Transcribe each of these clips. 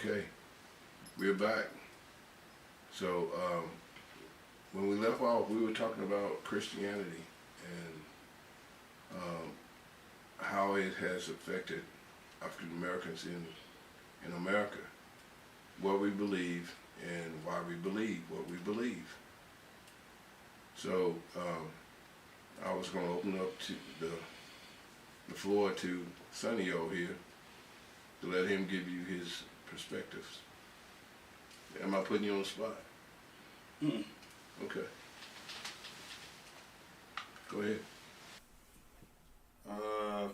Okay, we're back. So, when we left off, we were talking about Christianity and how it has affected African Americans in America, what we believe and why we believe what we believe. So, I was going to open up to the floor to Sonny O here to let him give you his perspectives. Am I putting you on the spot? Mm. Okay. Go ahead. I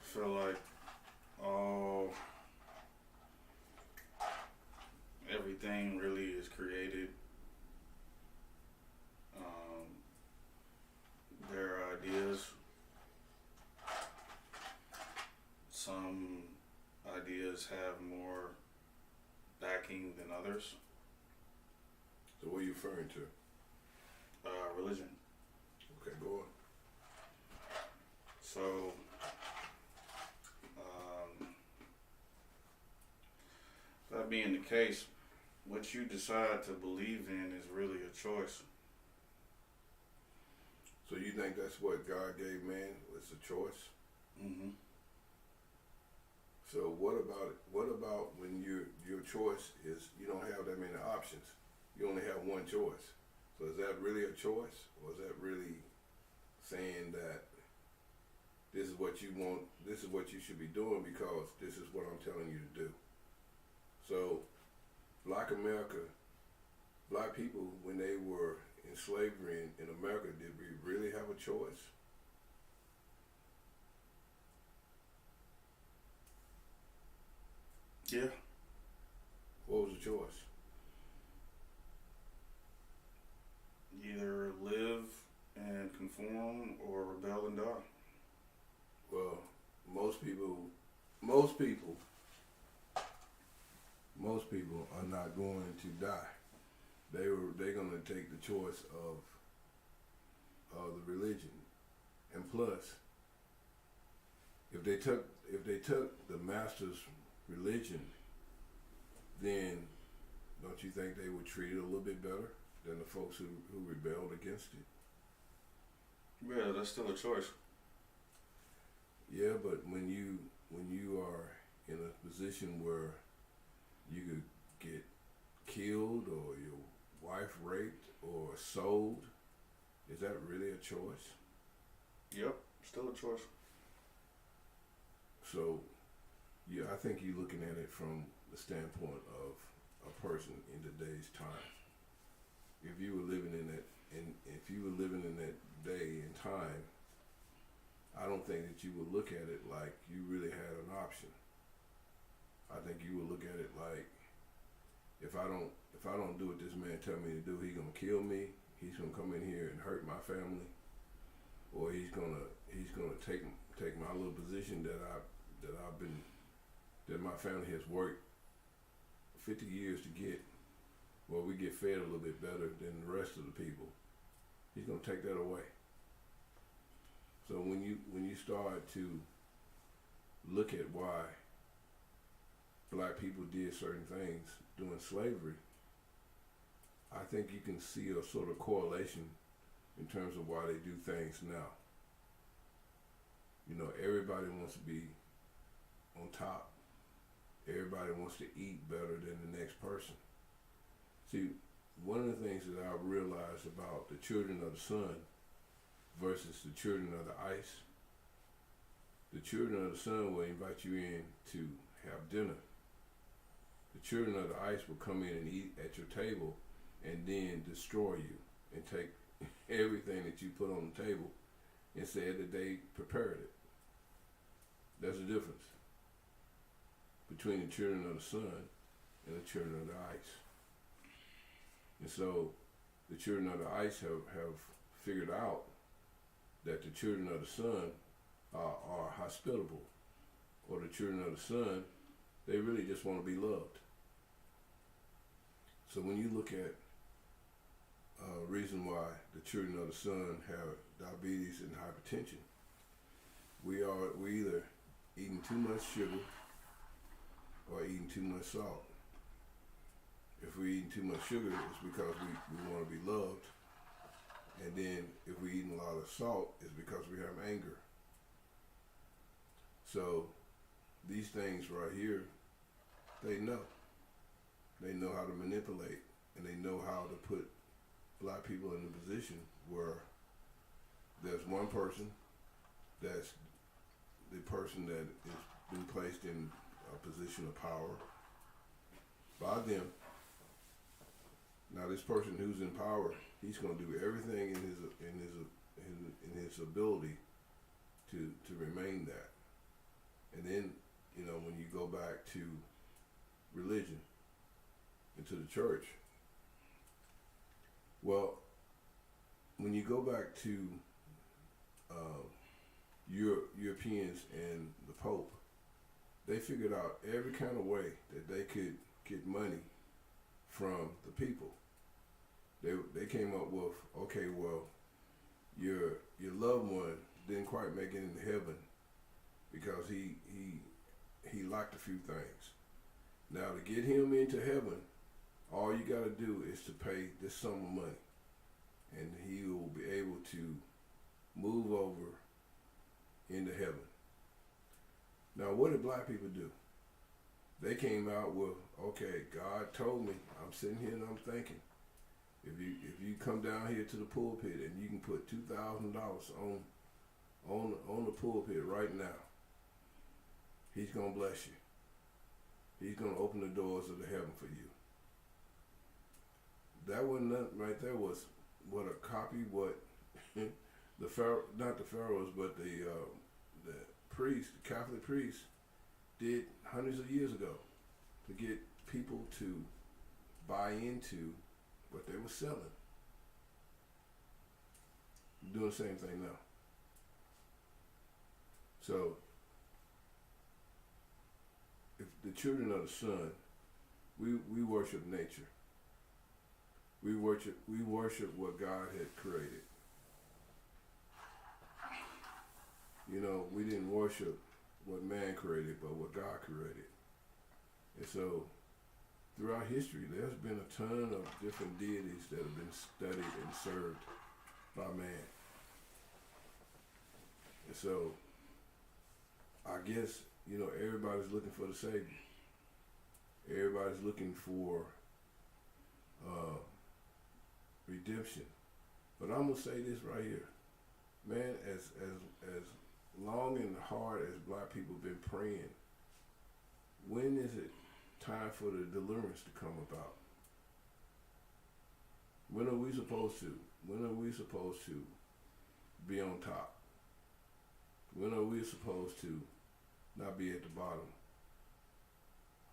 feel like everything really is created. Their ideas. Some ideas have more backing than others. So what are you referring to? Religion. Okay, go on. So, that being the case, what you decide to believe in is really a choice. So you think that's what God gave man, was a choice? Mm-hmm. So what about when your choice is you don't have that many options? You only have one choice. So is that really a choice? Or is that really saying that this is what you want, this is what you should be doing because this is what I'm telling you to do? So Black America, Black people, when they were in slavery in America, did we really have a choice? Yeah. What was the choice? Either live and conform or rebel and die. Well, most people are not going to die. They're going to take the choice of the religion, and plus, if they took the master's religion, then don't you think they would treat it a little bit better than the folks who rebelled against it? Yeah, that's still a choice. Yeah, but when you are in a position where you could get killed or your wife raped or sold, is that really a choice? Yep, still a choice. So, yeah, I think you're looking at it from the standpoint of a person in today's time. If you were living in that, if you were living in that day and time, I don't think that you would look at it like you really had an option. I think you would look at it like, if I don't do what this man tell me to do, he's gonna kill me. He's gonna come in here and hurt my family, or he's gonna take my little position that my family has worked 50 years to get. Well, we get fed a little bit better than the rest of the people. He's gonna take that away. So when you start to look at why Black people did certain things during slavery, I think you can see a sort of correlation in terms of why they do things now. You know, everybody wants to be on top. Everybody wants to eat better than the next person. See, one of the things that I realized about the children of the sun versus the children of the ice, the children of the sun will invite you in to have dinner. The children of the ice will come in and eat at your table and then destroy you and take everything that you put on the table and said that they prepared it. There's a difference between the children of the sun and the children of the ice. And so the children of the ice have figured out that the children of the sun are hospitable, or the children of the sun, they really just want to be loved. So when you look at reason why the children of the sun have diabetes and hypertension, we either eating too much sugar or eating too much salt. If we're eating too much sugar, it's because we want to be loved. And then if we're eating a lot of salt, it's because we have anger. So these things right here, they know. They know how to manipulate, and they know how to put black people in a position where there's one person that's the person that has been placed in a position of power by them. Now this person who's in power, he's going to do everything in his ability to remain that. And then, you know, when you go back to religion and to the church, well, when you go back to Europeans and the Pope, they figured out every kind of way that they could get money from the people. They came up with, okay, well, your loved one didn't quite make it into heaven because he lacked a few things. Now to get him into heaven, all you got to do is to pay this sum of money, and he will be able to move over into heaven. Now, what did black people do? They came out with, okay, God told me. I'm sitting here and I'm thinking, if you come down here to the pulpit and you can put $2,000 on the pulpit right now, He's gonna bless you. He's gonna open the doors of the heaven for you. That wasn't nothing right there. Was what a copy what the Pharaoh, not the pharaohs, but the priests, the Catholic priests, did hundreds of years ago to get people to buy into what they were selling. We're doing the same thing now. So, if the children of the sun, we worship nature. We worship what God had created. You know, we didn't worship what man created, but what God created. And so, throughout history, there's been a ton of different deities that have been studied and served by man. And so, I guess, you know, everybody's looking for the Savior. Everybody's looking for redemption. But I'm gonna say this right here, man. As long and hard as black people been praying, when is it time for the deliverance to come about? When are we supposed to? When are we supposed to be on top? When are we supposed to not be at the bottom?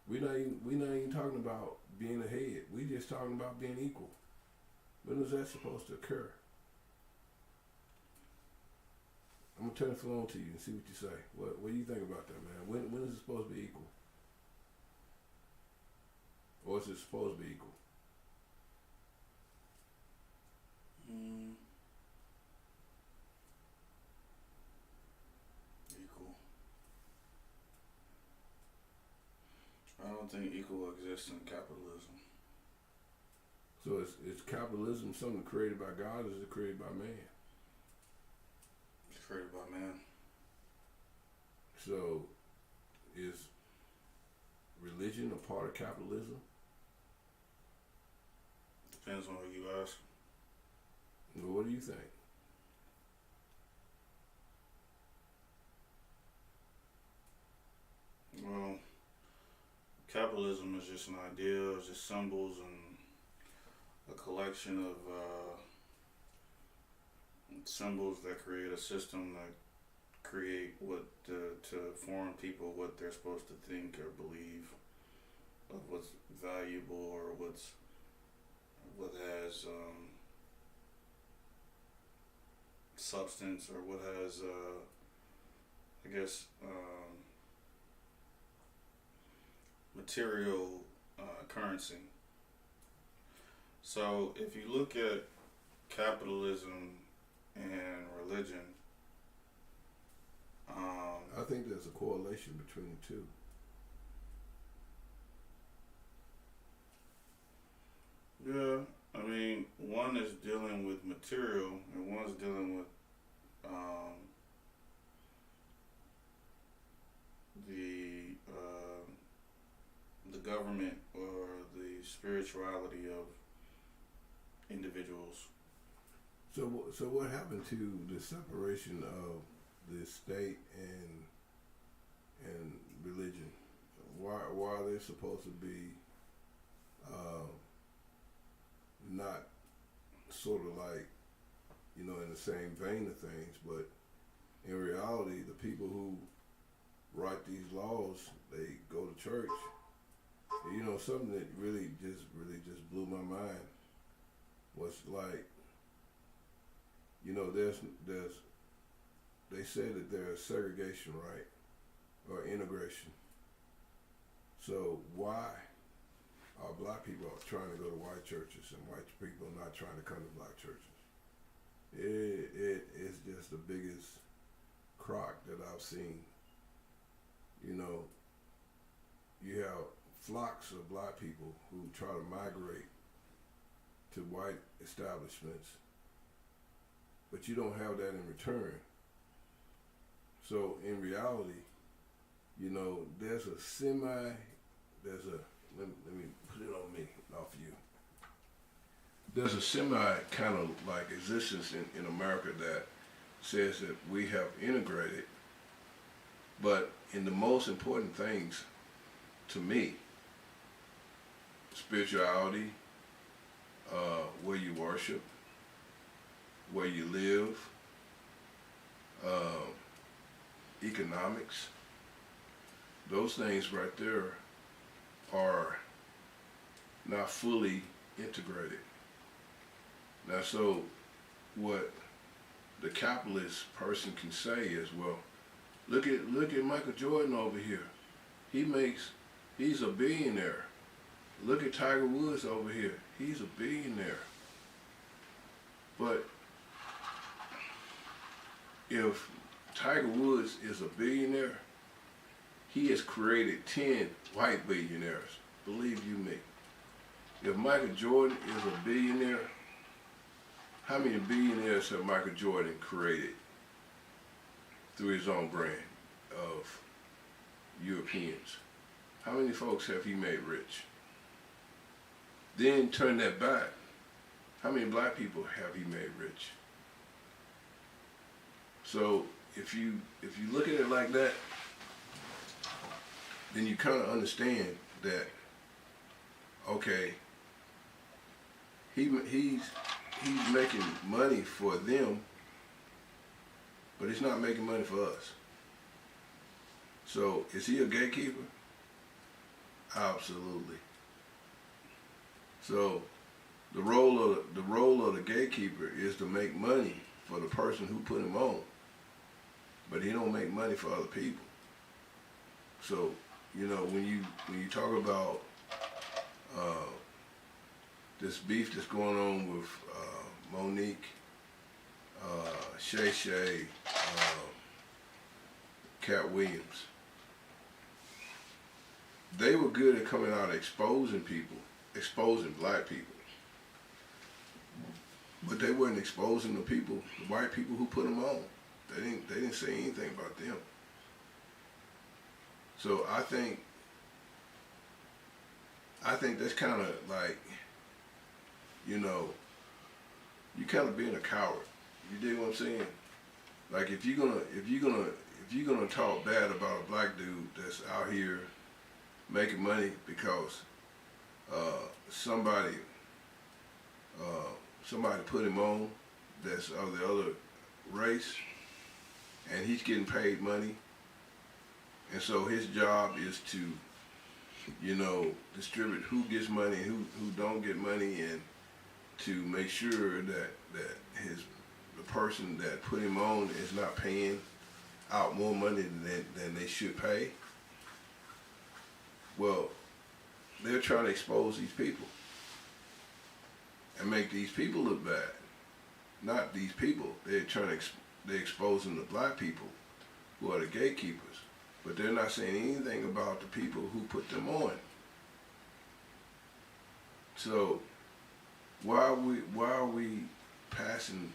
We're not even talking about being ahead. We're just talking about being equal. When is that supposed to occur? I'm gonna turn the phone to you and see what you say. What do you think about that, man? When is it supposed to be equal? Or is it supposed to be equal? Equal. I don't think equal exists in capitalism. So is capitalism something created by God, or is it created by man? It's created by man. So is religion a part of capitalism? Depends on who you ask. Well, what do you think? Well, capitalism is just an idea, it's just symbols and a collection of symbols that create a system that create what to inform people what they're supposed to think or believe of what's valuable or what has substance or what has I guess material currency. So if you look at capitalism and religion, I think there's a correlation between the two. Yeah, I mean, one is dealing with material, and one's dealing with um, the the government or the spirituality of individuals. So what happened to the separation of the state and religion? Why are they supposed to be uh, not sort of like, you know, in the same vein of things, but in reality, the people who write these laws, they go to church. You know, something that really just blew my mind was like, you know, they say that there's segregation, right, or integration. So why are black people trying to go to white churches and white people not trying to come to black churches? It is just the biggest crock that I've seen. You know, you have flocks of black people who try to migrate to white establishments, but you don't have that in return. So in reality, you know, let me put it on me, not for you. There's a semi kind of like existence in America that says that we have integrated, but in the most important things to me, spirituality, where you worship, where you live, economics, those things right there are not fully integrated. Now, so what the capitalist person can say is, well, look at Michael Jordan over here. He's a billionaire. Look at Tiger Woods over here. He's a billionaire. But if Tiger Woods is a billionaire, he has created 10 white billionaires. Believe you me. If Michael Jordan is a billionaire, how many billionaires have Michael Jordan created through his own brand of Europeans? How many folks have he made rich? Then turn that back. How many black people have he made rich? So if you look at it like that, then you kind of understand that, okay, he's making money for them, but he's not making money for us. So is he a gatekeeper? Absolutely. So the role of the gatekeeper is to make money for the person who put him on, but he don't make money for other people. So, you know, when you talk about this beef that's going on with Monique, Shay Shay, Cat Williams, they were good at coming out exposing people, exposing black people. But they weren't exposing the people, the white people who put them on. They didn't say anything about them. So I think that's kind of like, you know, you kind of being a coward. You dig what I'm saying? Like if you're gonna talk bad about a black dude that's out here making money because somebody put him on that's of the other race, and he's getting paid money, and so his job is to, you know, distribute who gets money and who don't get money, and to make sure that the person that put him on is not paying out more money than they should pay. Well, they're trying to expose these people and make these people look bad. Not these people. They're exposing the black people who are the gatekeepers, but they're not saying anything about the people who put them on. So why are we passing?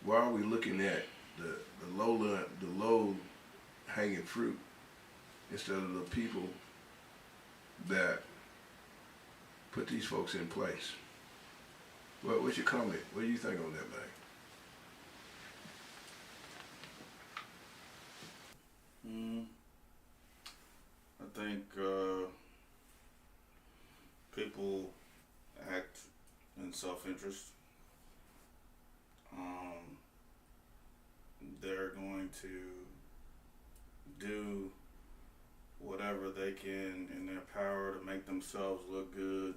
Why are we looking at the low hanging fruit instead of the people that put these folks in place? What's your comment? What do you think on that, man? I think people act in self-interest. They're going to do whatever they can in their power to make themselves look good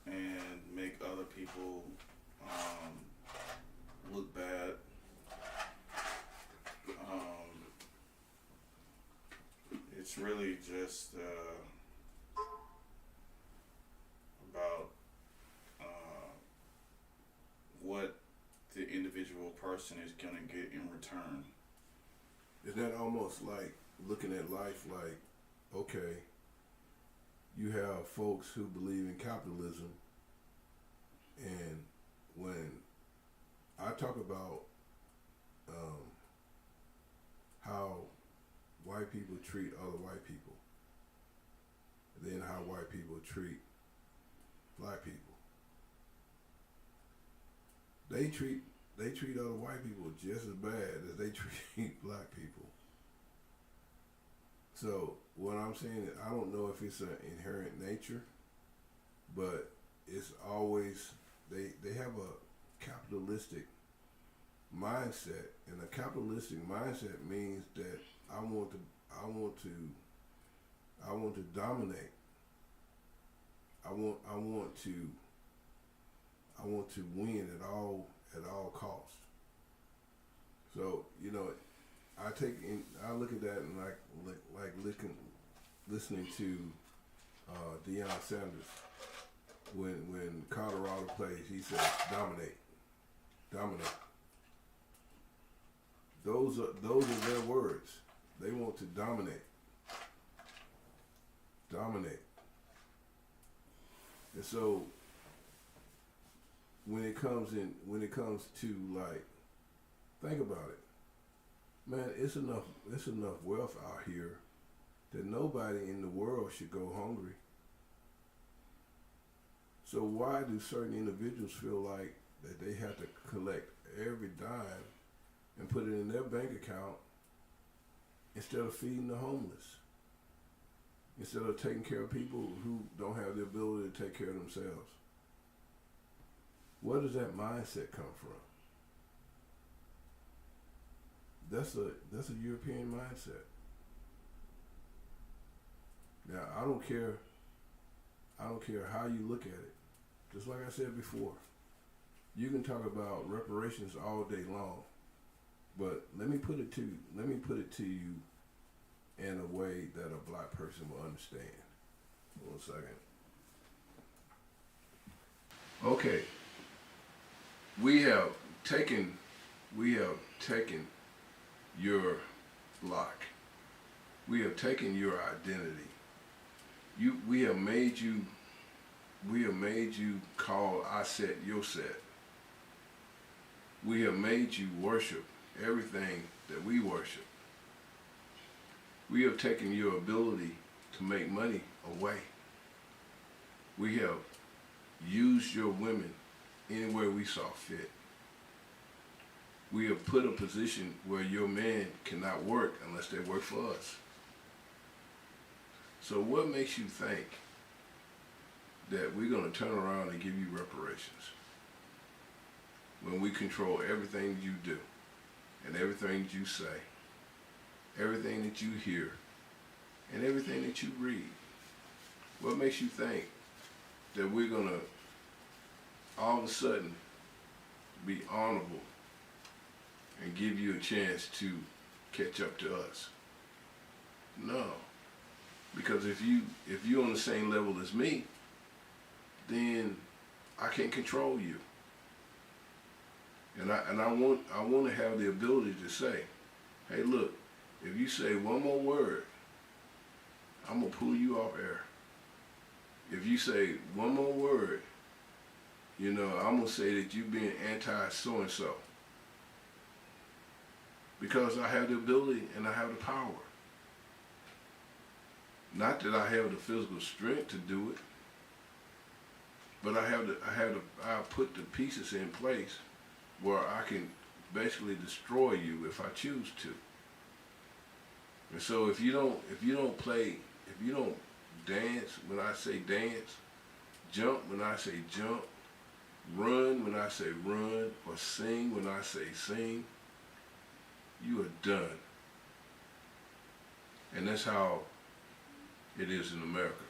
and make other people look bad. It's really just about what the individual person is going to get in return. Is that almost like looking at life like, okay, you have folks who believe in capitalism, and when I talk about how white people treat other white people, and then how white people treat black people, they treat other white people just as bad as they treat black people. So what I'm saying is, I don't know if it's an inherent nature, but it's always they have a capitalistic mindset, and a capitalistic mindset means that I want to dominate. I want to win at all costs. So I look at that and like listening to Deion Sanders when Colorado plays. He says dominate. Those are their words. They want to dominate. And so when it comes to, like, think about it, man. It's enough wealth out here that nobody in the world should go hungry. So why do certain individuals feel like that they have to collect every dime and put it in their bank account instead of feeding the homeless, instead of taking care of people who don't have the ability to take care of themselves? Where does that mindset come from? That's a European mindset. Now, I don't care how you look at it. Just like I said before, you can talk about reparations all day long, but let me put it to you in a way that a black person will understand. 1 second. Okay. We have taken your block. We have taken your identity. We have made you call I set your set. We have made you worship everything that we worship. We have taken your ability to make money away. We have used your women anywhere we saw fit. We have put a position where your men cannot work unless they work for us. So what makes you think that we're going to turn around and give you reparations when we control everything you do and everything you say, everything that you hear, and everything that you read? What makes you think that we're going to all of a sudden be honorable and give you a chance to catch up to us? No. Because if you're on the same level as me, then I can't control you. And I want to have the ability to say, hey, look, if you say one more word, I'm gonna pull you off air. If you say one more word, You know, I'm gonna say that you being anti so and so because I have the ability and I have the power. Not that I have the physical strength to do it, but I put the pieces in place where I can basically destroy you if I choose to. And so if you don't dance when I say dance, jump when I say jump, run when I say run, or sing when I say sing, you are done. And that's how it is in America.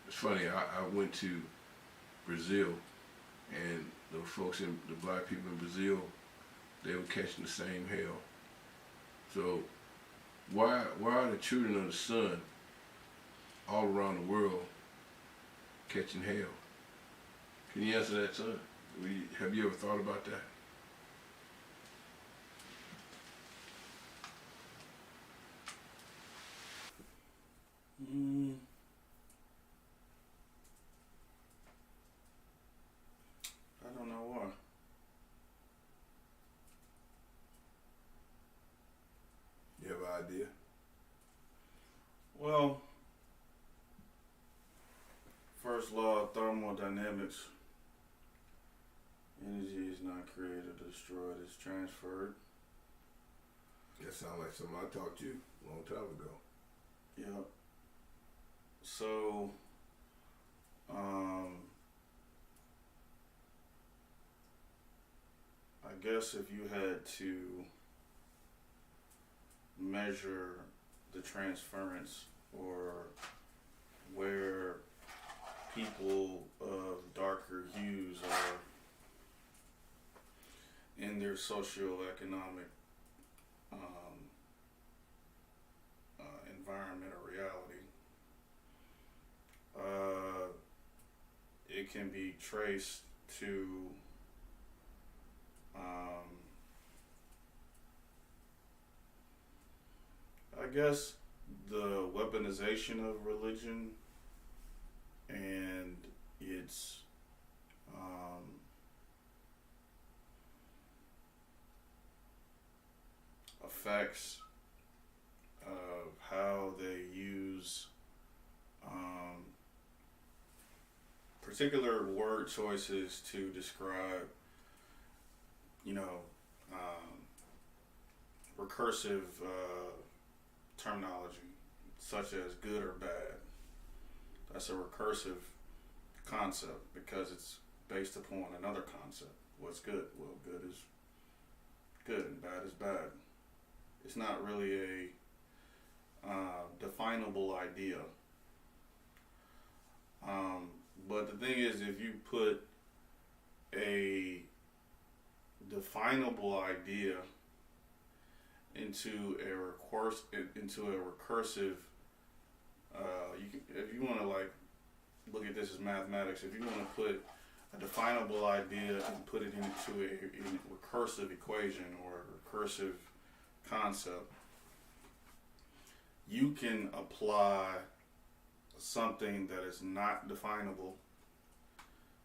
It's funny, I went to Brazil, and the folks the black people in Brazil, they were catching the same hell. So why are the children of the sun all around the world catching hell? Can you answer that, son? Have you ever thought about that? I don't know why. You have an idea? Well, first law of thermodynamics: energy is not created or destroyed; it's transferred. That sounds like something I taught you a long time ago. Yep. So, I guess if you had to measure the transference, or where people of darker hues are in their socioeconomic environment or reality, it can be traced to I guess the weaponization of religion and its effects of how they use particular word choices to describe, recursive terminology, such as good or bad. That's a recursive concept because it's based upon another concept. What's good? Well, good is good and bad is bad. It's not really a definable idea. But the thing is, if you put a definable idea into a recursive, if you want to look at this as mathematics, if you want to put a definable idea and put it into a recursive equation or a recursive concept, you can apply something that is not definable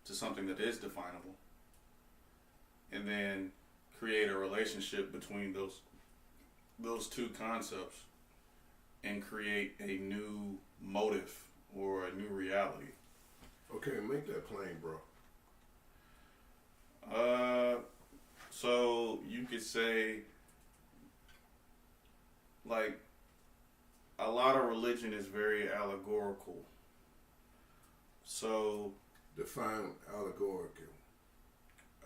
to something that is definable, and then create a relationship between those two concepts and create a new motive or a new reality. Okay, make that plain, bro. So you could say, like, a lot of religion is very allegorical. So define allegorical.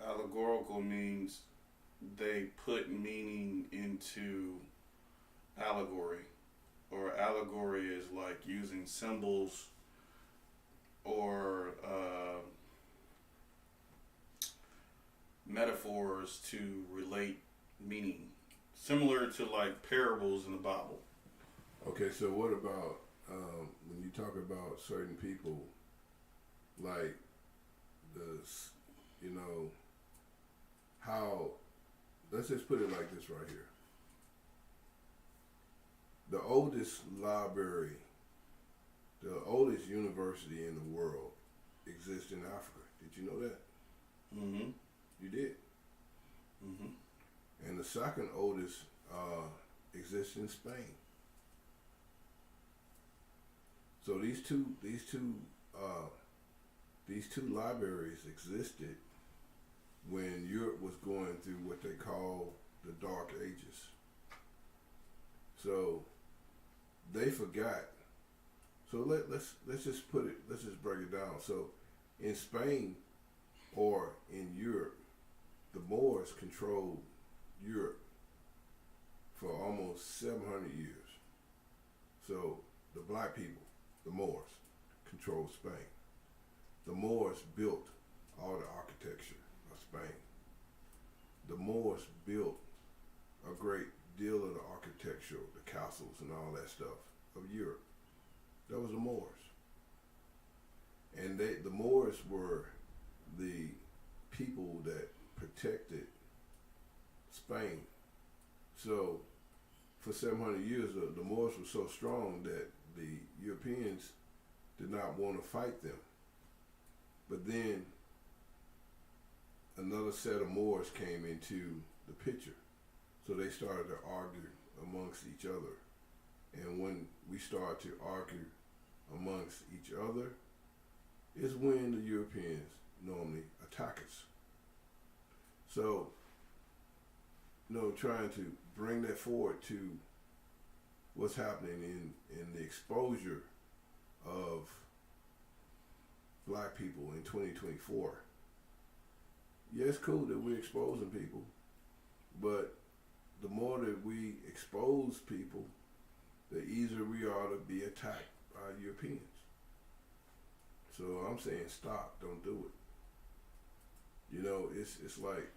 Allegorical means they put meaning into allegory, or allegory is like using symbols or metaphors to relate meaning, similar to like parables in the Bible. Okay, so what about when you talk about certain people, like how, let's just put it like this right here. The oldest library, the oldest university in the world exist in Africa. Did you know that? Mm-hmm. You did. Mm-hmm. And the second oldest exists in Spain. So these two libraries existed when Europe was going through what they call the Dark Ages. So they forgot. So let's just break it down. So in Spain or in Europe, the Moors controlled Europe for almost 700 years. So the black people, the Moors, controlled Spain. The Moors built all the architecture of Spain. The Moors built a great deal of the architecture, the castles and all that stuff of Europe. That was the Moors. And the Moors were the people that protected Spain. So for 700 years, the Moors were so strong that the Europeans did not want to fight them. But then another set of Moors came into the picture. So they started to argue amongst each other. And when we start to argue amongst each other, is when the Europeans normally attack us. So, trying to bring that forward to what's happening in the exposure of black people in 2024. Yeah, it's cool that we're exposing people, but the more that we expose people, the easier we are to be attacked by Europeans. So I'm saying stop, don't do it. It's like,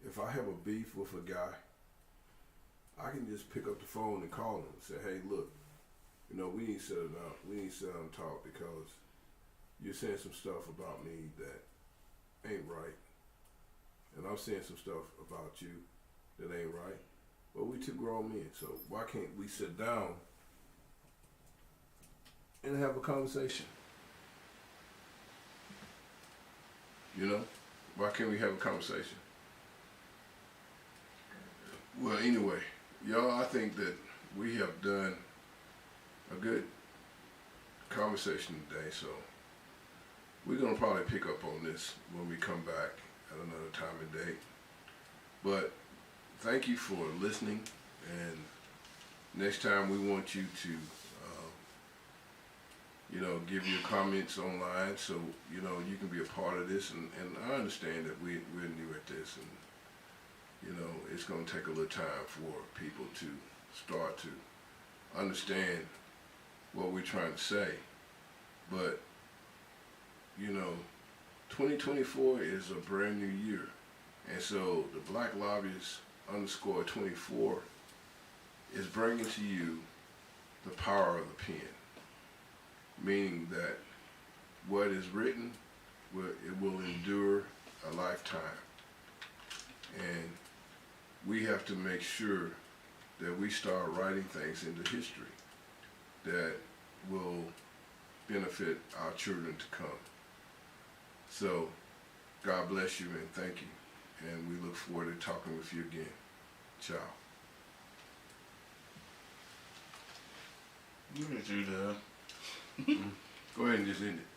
if I have a beef with a guy, I can just pick up the phone and call him and say, hey, look, we need to sit down. We need to sit down and talk because you're saying some stuff about me that ain't right. And I'm saying some stuff about you that ain't right. But we two grown men, so why can't we sit down and have a conversation? Why can't we have a conversation? Well, anyway, y'all, I think that we have done a good conversation today, so we're going to probably pick up on this when we come back at another time and date. But thank you for listening, and next time we want you to give your comments online so you can be a part of this, and I understand that we're new at this, and it's going to take a little time for people to start to understand what we're trying to say. But 2024 is a brand new year, and so the Black Lobbyist _24 is bringing to you the power of the pen, meaning that what is written will endure a lifetime, and we have to make sure that we start writing things into history that will benefit our children to come. So God bless you and thank you, and we look forward to talking with you again. Ciao. Look at you there. Go ahead and just end it.